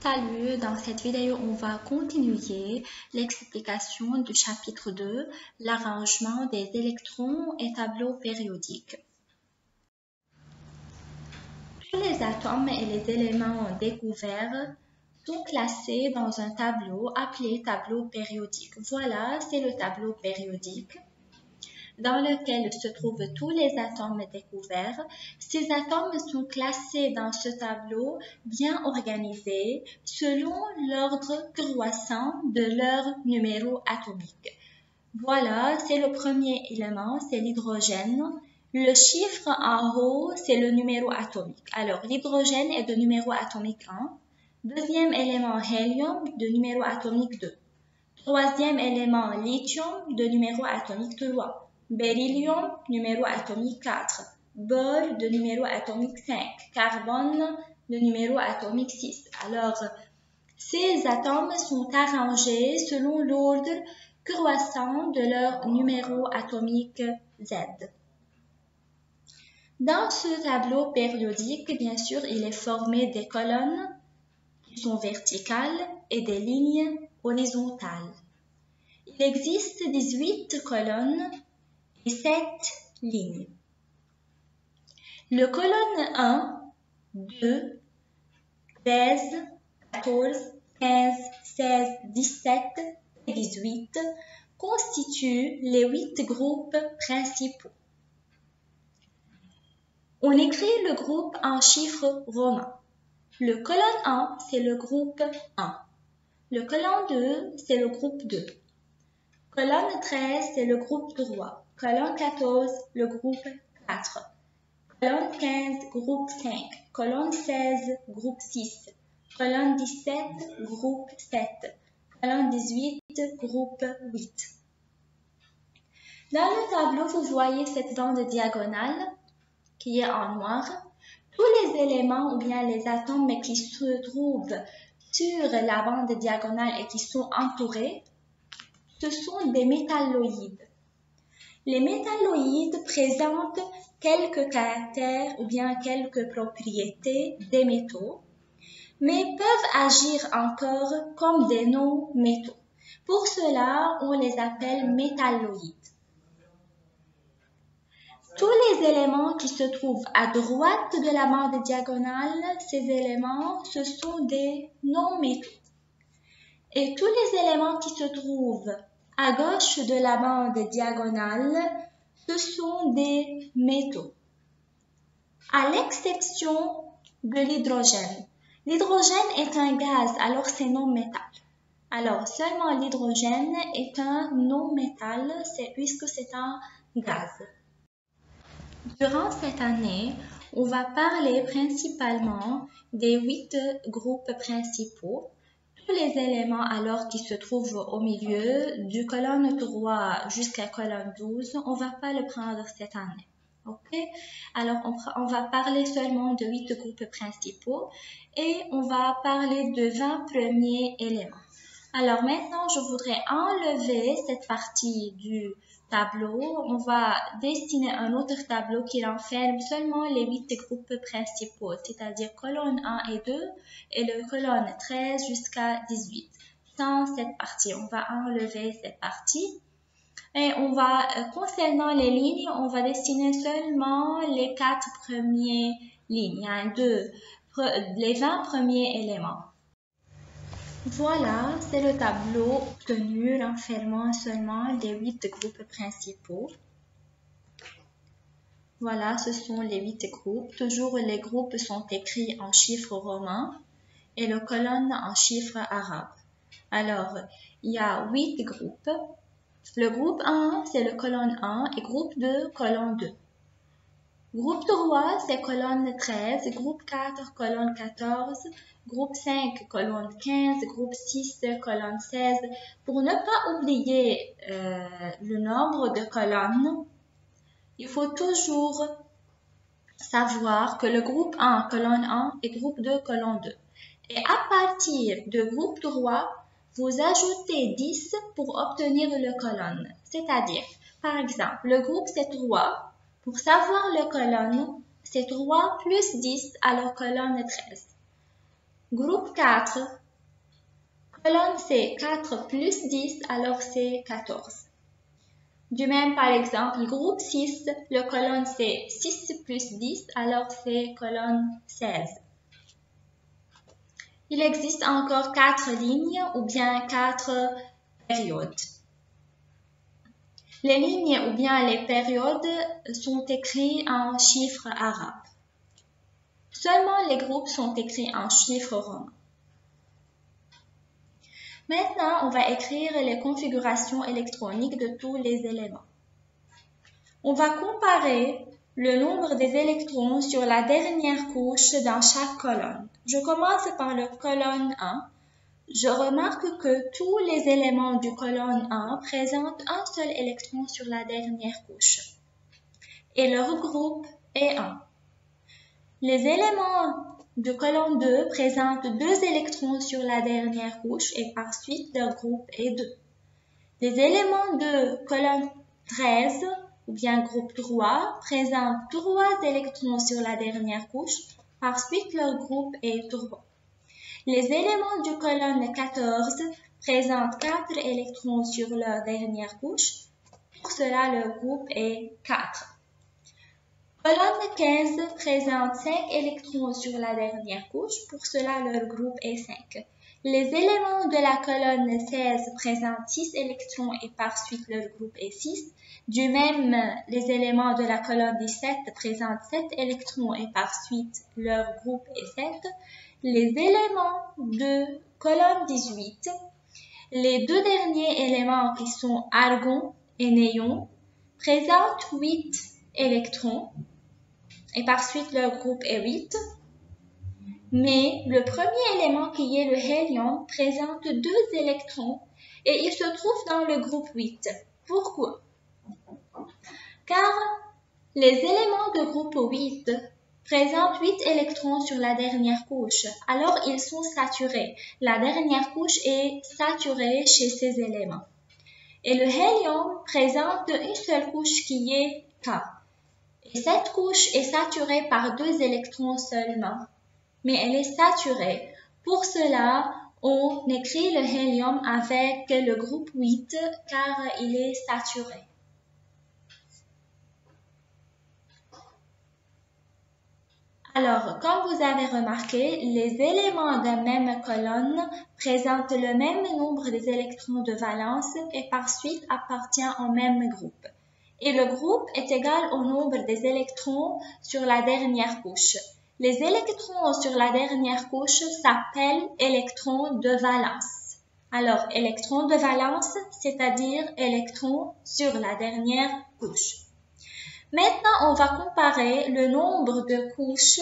Salut, dans cette vidéo, on va continuer l'explication du chapitre 2, l'arrangement des électrons et tableaux périodiques. Tous les atomes et les éléments découverts sont classés dans un tableau appelé tableau périodique. Voilà, c'est le tableau périodique dans lequel se trouvent tous les atomes découverts. Ces atomes sont classés dans ce tableau bien organisés selon l'ordre croissant de leur numéro atomique. Voilà, c'est le premier élément, c'est l'hydrogène. Le chiffre en haut, c'est le numéro atomique. Alors, l'hydrogène est de numéro atomique 1. Deuxième élément, hélium, de numéro atomique 2. Troisième élément, lithium, de numéro atomique 3. Beryllium, numéro atomique 4. Bore, de numéro atomique 5. Carbone, de numéro atomique 6. Alors, ces atomes sont arrangés selon l'ordre croissant de leur numéro atomique Z. Dans ce tableau périodique, bien sûr, il est formé des colonnes qui sont verticales et des lignes horizontales. Il existe 18 colonnes et 7 lignes. Le colonne 1, 2, 13, 14, 15, 16, 17 et 18 constituent les 8 groupes principaux. On écrit le groupe en chiffres romains. Le colonne 1, c'est le groupe 1. Le colonne 2, c'est le groupe 2. Colonne 13, c'est le groupe 3. Colonne 14, le groupe 4. Colonne 15, groupe 5. Colonne 16, groupe 6. Colonne 17, groupe 7. Colonne 18, groupe 8. Dans le tableau, vous voyez cette bande diagonale qui est en noir. Tous les éléments ou bien les atomes qui se trouvent sur la bande diagonale et qui sont entourés, ce sont des métalloïdes. Les métalloïdes présentent quelques caractères ou bien quelques propriétés des métaux, mais peuvent agir encore comme des non-métaux. Pour cela, on les appelle métalloïdes. Tous les éléments qui se trouvent à droite de la bande diagonale, ces éléments, ce sont des non-métaux. Et tous les éléments qui se trouvent à gauche de la bande diagonale, ce sont des métaux, à l'exception de l'hydrogène. L'hydrogène est un gaz, alors c'est non-métal. Alors, seulement l'hydrogène est un non-métal, puisque c'est un gaz. Durant cette année, on va parler principalement des 8 groupes principaux. Tous les éléments alors qui se trouvent au milieu, du colonne 3 jusqu'à colonne 12, on ne va pas le prendre cette année. Ok? Alors, on va parler seulement de 8 groupes principaux et on va parler de 20 premiers éléments. Alors maintenant, je voudrais enlever cette partie du tableau. On va dessiner un autre tableau qui renferme seulement les 8 groupes principaux, c'est-à-dire colonne 1 et 2 et le colonne 13 jusqu'à 18. Sans cette partie, on va enlever cette partie. Et on va, concernant les lignes, on va dessiner seulement les 4 premières lignes, les 20 premiers éléments. Voilà, c'est le tableau obtenu renfermant seulement les 8 groupes principaux. Voilà, ce sont les 8 groupes. Toujours, les groupes sont écrits en chiffres romains et les colonnes en chiffres arabes. Alors, il y a 8 groupes. Le groupe 1, c'est le colonne 1 et groupe 2, colonne 2. Groupe 3, c'est colonne 13, groupe 4, colonne 14, groupe 5, colonne 15, groupe 6, colonne 16. Pour ne pas oublier le nombre de colonnes, il faut toujours savoir que le groupe 1, colonne 1 et groupe 2, colonne 2. Et à partir de groupe 3, vous ajoutez 10 pour obtenir le colonne. C'est-à-dire, par exemple, le groupe c'est 3. Pour savoir le colonne, c'est 3 plus 10 alors colonne 13. Groupe 4, colonne c'est 4 plus 10, alors c'est 14. Du même, par exemple, groupe 6, le colonne c'est 6 plus 10, alors c'est colonne 16. Il existe encore 4 lignes ou bien 4 périodes. Les lignes ou bien les périodes sont écrits en chiffres arabes. Seulement les groupes sont écrits en chiffres romains. Maintenant, on va écrire les configurations électroniques de tous les éléments. On va comparer le nombre des électrons sur la dernière couche dans chaque colonne. Je commence par la colonne 1. Je remarque que tous les éléments du colonne 1 présentent un seul électron sur la dernière couche. Et leur groupe est 1. Les éléments de colonne 2 présentent 2 électrons sur la dernière couche et par suite leur groupe est 2. Les éléments de colonne 13 ou bien groupe 3 présentent 3 électrons sur la dernière couche, par suite leur groupe est 3. Les éléments du colonne 14 présentent 4 électrons sur leur dernière couche, pour cela leur groupe est 4. Colonne 15 présente 5 électrons sur la dernière couche, pour cela leur groupe est 5. Les éléments de la colonne 16 présentent 6 électrons et par suite leur groupe est 6. Du même, les éléments de la colonne 17 présentent 7 électrons et par suite leur groupe est 7. Les éléments de colonne 18, les deux derniers éléments qui sont argon et néon, présentent 8 électrons et par suite leur groupe est 8. Mais le premier élément qui est le hélium présente 2 électrons et il se trouve dans le groupe 8. Pourquoi? Car les éléments de groupe 8 présentent 8 électrons sur la dernière couche, alors ils sont saturés. La dernière couche est saturée chez ces éléments. Et le hélium présente une seule couche qui est K. Et cette couche est saturée par 2 électrons seulement, mais elle est saturée. Pour cela, on écrit le hélium avec le groupe 8 car il est saturé. Alors, comme vous avez remarqué, les éléments de même colonne présentent le même nombre des électrons de valence et par suite appartiennent au même groupe. Et le groupe est égal au nombre des électrons sur la dernière couche. Les électrons sur la dernière couche s'appellent électrons de valence. Alors, électrons de valence, c'est-à-dire électrons sur la dernière couche. Maintenant, on va comparer le nombre de couches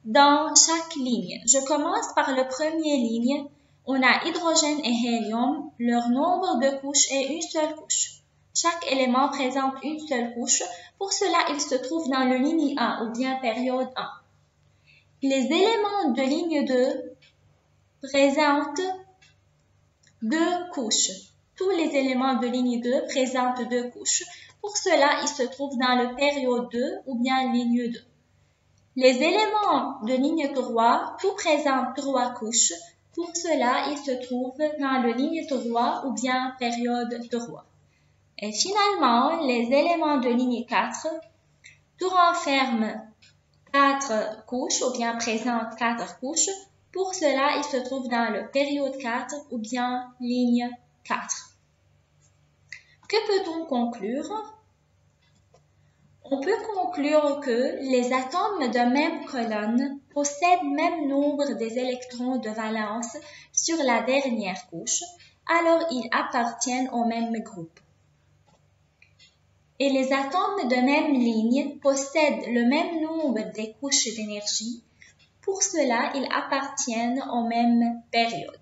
dans chaque ligne. Je commence par la première ligne. On a hydrogène et hélium. Leur nombre de couches est une seule couche. Chaque élément présente une seule couche. Pour cela, il se trouve dans la ligne 1 ou bien période 1. Les éléments de ligne 2 présentent 2 couches. Tous les éléments de ligne 2 présentent 2 couches. Pour cela, ils se trouvent dans la période 2 ou bien ligne 2. Les éléments de ligne 3, tout présentent 3 couches. Pour cela, ils se trouvent dans la ligne 3 ou bien période 3. Et finalement, les éléments de ligne 4, tout renferment 4 couches ou bien présentent 4 couches. Pour cela, ils se trouvent dans la période 4 ou bien ligne 4. Que peut-on conclure? On peut conclure que les atomes de même colonne possèdent le même nombre des électrons de valence sur la dernière couche, alors ils appartiennent au même groupe. Et les atomes de même ligne possèdent le même nombre des couches d'énergie, pour cela ils appartiennent aux mêmes périodes.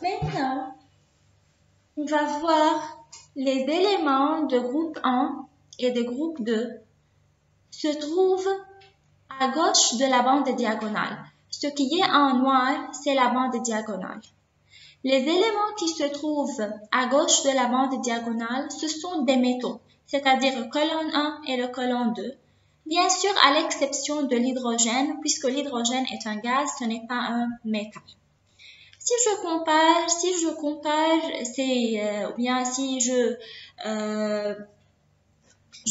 Maintenant, on va voir les éléments de groupe 1 et de groupe 2 se trouvent à gauche de la bande diagonale. Ce qui est en noir, c'est la bande diagonale. Les éléments qui se trouvent à gauche de la bande diagonale, ce sont des métaux, c'est-à-dire colonne 1 et le colonne 2. Bien sûr, à l'exception de l'hydrogène, puisque l'hydrogène est un gaz, ce n'est pas un métal. Si je compare, ou bien si je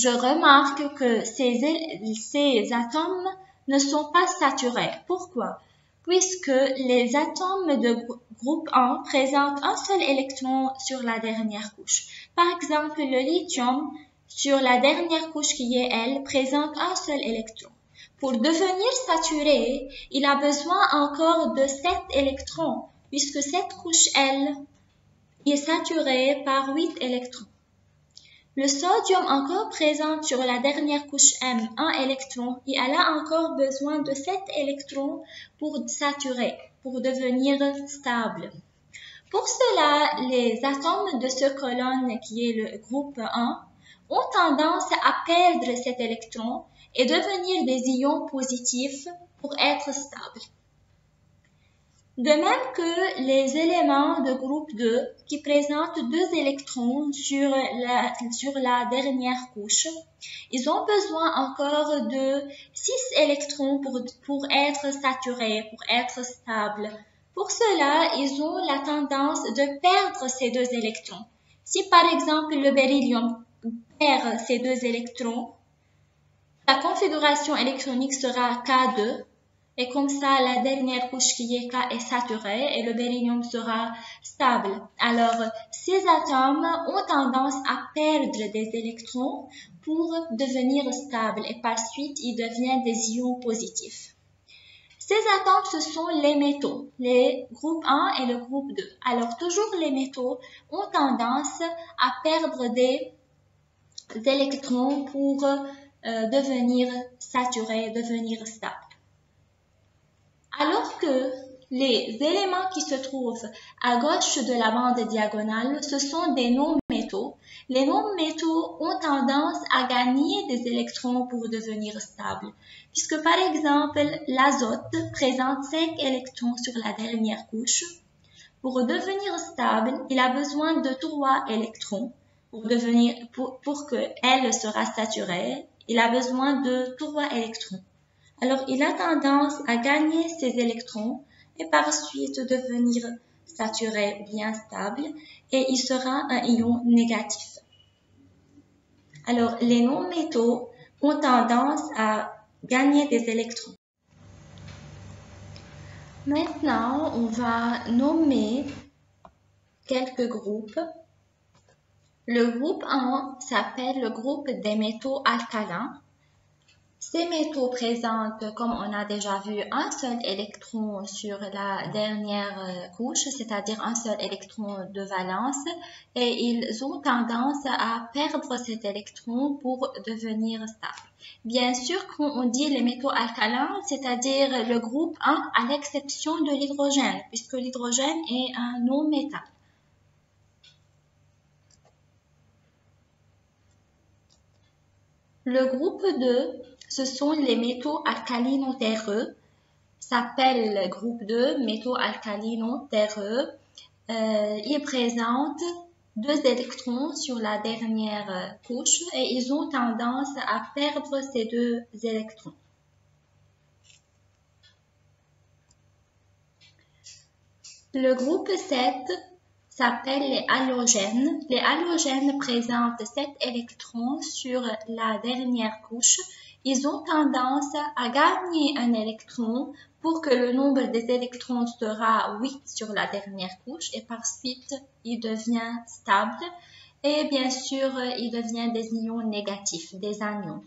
remarque que ces atomes ne sont pas saturés. Pourquoi? Puisque les atomes de groupe 1 présentent un seul électron sur la dernière couche. Par exemple, le lithium, sur la dernière couche qui est L, présente un seul électron. Pour devenir saturé, il a besoin encore de 7 électrons, puisque cette couche L est saturée par 8 électrons. Le sodium encore présente sur la dernière couche M un électron et elle a encore besoin de 7 électrons pour saturer, pour devenir stable. Pour cela, les atomes de ce colonne qui est le groupe 1 ont tendance à perdre cet électron et devenir des ions positifs pour être stables. De même que les éléments de groupe 2 qui présentent 2 électrons sur la dernière couche, ils ont besoin encore de 6 électrons pour être saturés, pour être stables. Pour cela, ils ont la tendance de perdre ces 2 électrons. Si par exemple le beryllium perd ces 2 électrons, la configuration électronique sera K2. Et comme ça, la dernière couche qui est K est saturée et le beryllium sera stable. Alors, ces atomes ont tendance à perdre des électrons pour devenir stables et par suite, ils deviennent des ions positifs. Ces atomes, ce sont les métaux, les groupes 1 et le groupe 2. Alors, toujours les métaux ont tendance à perdre des électrons pour devenir saturés, devenir stables. Alors que les éléments qui se trouvent à gauche de la bande diagonale, ce sont des non-métaux. Les non-métaux ont tendance à gagner des électrons pour devenir stables, puisque par exemple, l'azote présente 5 électrons sur la dernière couche. Pour devenir stable, il a besoin de 3 électrons pour qu'elle sera saturée. Il a besoin de 3 électrons. Alors, il a tendance à gagner ces électrons et par suite devenir saturé ou bien stable et il sera un ion négatif. Alors, les non-métaux ont tendance à gagner des électrons. Maintenant, on va nommer quelques groupes. Le groupe 1 s'appelle le groupe des métaux alcalins. Ces métaux présentent, comme on a déjà vu, un seul électron sur la dernière couche, c'est-à-dire un seul électron de valence, et ils ont tendance à perdre cet électron pour devenir stables. Bien sûr, quand on dit les métaux alcalins, c'est-à-dire le groupe 1 à l'exception de l'hydrogène, puisque l'hydrogène est un non-métal. Le groupe 2, ce sont les métaux alcalino-terreux, s'appelle groupe 2, métaux alcalino-terreux. Ils présentent 2 électrons sur la dernière couche et ils ont tendance à perdre ces 2 électrons. Le groupe 7 s'appelle les halogènes. Les halogènes présentent 7 électrons sur la dernière couche. Ils ont tendance à gagner un électron pour que le nombre des électrons sera 8 sur la dernière couche et par suite, il devient stable et bien sûr, il devient des ions négatifs, des anions.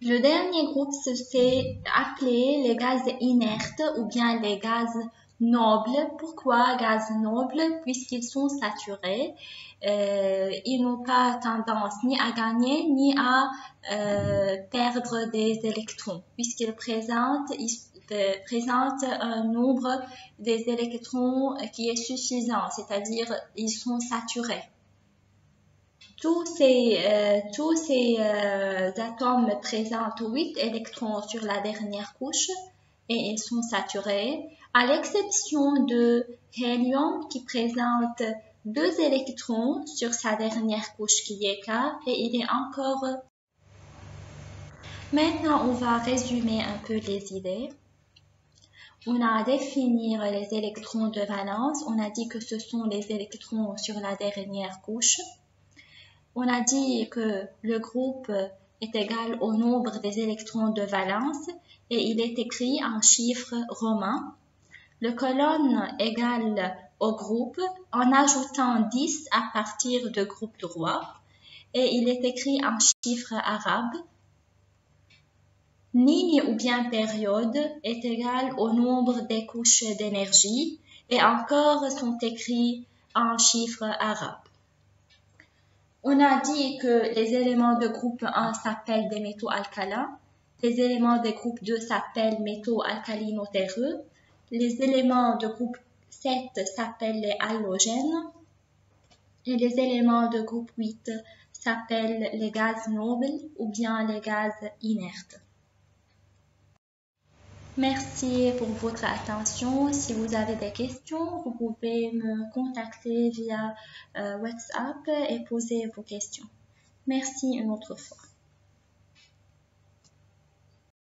Le dernier groupe, c'est appelé les gaz inertes ou bien les gaz nobles. Pourquoi gaz nobles? Puisqu'ils sont saturés. Ils n'ont pas tendance ni à gagner ni à perdre des électrons puisqu'ils présentent un nombre des électrons qui est suffisant, c'est-à-dire ils sont saturés. Tous ces atomes présentent 8 électrons sur la dernière couche et ils sont saturés, à l'exception de hélium qui présente 2 électrons sur sa dernière couche qui est K et il est encore Maintenant, on va résumer un peu les idées. On a à définir les électrons de valence. On a dit que ce sont les électrons sur la dernière couche. On a dit que le groupe est égal au nombre des électrons de valence et il est écrit en chiffres romains. Le colonne égale au groupe en ajoutant 10 à partir de groupe droit et il est écrit en chiffres arabes. Ligne ou bien période est égale au nombre des couches d'énergie et encore sont écrits en chiffres arabes. On a dit que les éléments de groupe 1 s'appellent des métaux alcalins, les éléments de groupe 2 s'appellent métaux alcalino-terreux, les éléments de groupe 7 s'appellent les halogènes et les éléments de groupe 8 s'appellent les gaz nobles ou bien les gaz inertes. Merci pour votre attention. Si vous avez des questions, vous pouvez me contacter via WhatsApp et poser vos questions. Merci une autre fois.